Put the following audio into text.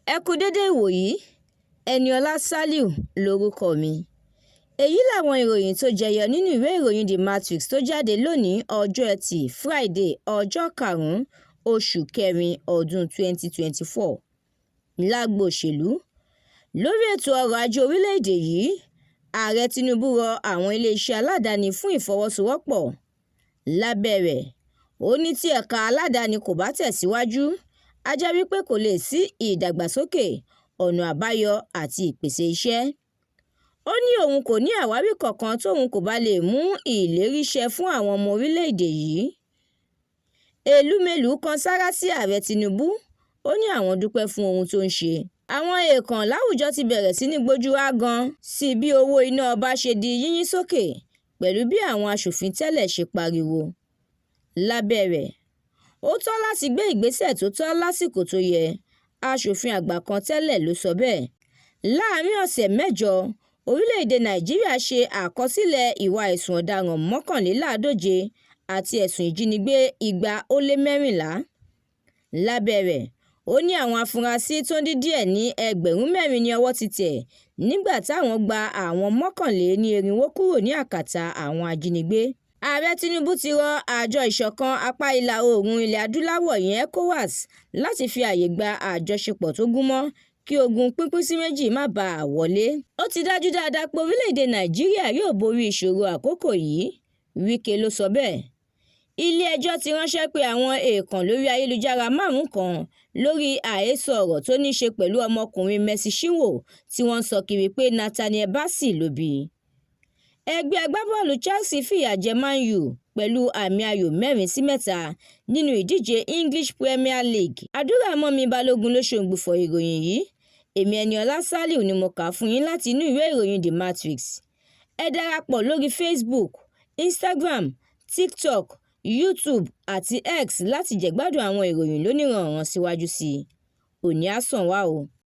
Ẹ kú dédé ìwòyí, Ẹniọlá Sálíù lórúkọ mi. Èyí làwọn ìròyìn tó jẹyọ nínú ìwé ìròyìn The Matrix tó jáde lónìí ọjọ́ Ẹtì Friday ọjọ́ Karùn-Ún oṣù Kẹrin ọdún 2024. Lágbo òṣèlú, lórí ètò ọrọ̀ ajé orílẹ̀-èdè yìí, Ààrẹ Tinubu rọ àwọn iléeṣẹ́ aládàáni fún ìfọwọ́sowọ́pọ̀. Lábẹ́ rẹ̀, ó ní tí ẹ̀ka aládàáni kò bá tẹ̀síwájú, á jẹ́ wípé kò lè sí ìdàgbàsókè, ọ̀nà àbáyọ àti ìpèsè iṣẹ́. Ó ní òun kò ní àwáwí kankan tóun kò bá lè mú ìlérí ṣẹ fún àwọn ọmọ orílẹ̀-èdè yìí. Èlúmélùú kan sáárá sí Ààrẹ Tinubu, ó ní àwọn dúpẹ́ fún ohun tó ń ṣe. Àwọn èèkàn láwùjọ ti bẹ̀rẹ̀ sí ní gbójú ágan sí bí owó iná ọba ṣe di yíyín sókè pẹ̀lú bí àwọn aṣòfin tẹ́lẹ̀ ṣe pariwo. Lábẹ́ rẹ̀, ó tọ́ láti gbé ìgbésẹ̀ tó tọ́ lásìkò tó yẹ. Aṣòfin àgbà kan tẹ́lẹ̀ ló sọ bẹ́ẹ̀. Láàárín ọ̀sẹ̀ mẹ́jọ, orílẹ̀-èdè Nàìjíríà ṣe àkọsílẹ̀ ìwà ẹ̀sùn ọ̀daràn 141 àti ẹ̀sùn ìjínigbé 214. Lábẹ́ rẹ̀, ó ní àwọn afurasí tó dín díẹ̀ ní 4,000 ní ọwọ́ ti tẹ̀ nígbà táwọn gba àwọn 1,400 kúrò ní àkàtà àwọn ajínigbé. Ààrẹ Tinubu ti rọ àjọ ìṣọ̀kan apá ìlà oòrùn ilẹ̀ adúláwọ̀ ECOWAS láti fi àyè gba àjọṣepọ̀ tó gúnmọ́ kí ogun pínpín sí méjì má bàa wọlé. Ó ti dájú dáadáa pé orílẹ̀-èdè Nàìjíríà yóò borí ìṣòro àkókò yìí, Wike ló sọ bẹ́ẹ̀. Ilé-ẹjọ́ ti ránṣẹ́ pé àwọn èèkàn lórí ayélujára 5 kan lórí àhesọ ọ̀rọ̀ tó ní ṣe pẹ̀lú ọmọkùnrin Mercy Chinwo tí wọ́n sọ kiri pé Nathaniel Bassey ló bí. Ẹgbẹ́ agbábọ́ọ̀lù Chelsea fìyà jẹ Man U pẹ̀lú àmì ayò 4-3 nínú ìdíje English Premier League. Àdúrà mọ́mi Balógun ló ṣòǹgbùfọ̀ ìròyìn yìí. Èmi Ẹniọlá Sálíù ni mo kà fún yín láti inú ìwé ìròyìn The Matrix. Ẹ darapọ̀ lórí Facebook, Instagram, TikTok, YouTube àti X láti jẹ̀gbádùn àwọn ìròyìn lóníranran síwájú sí i. Òní á sàn wá o.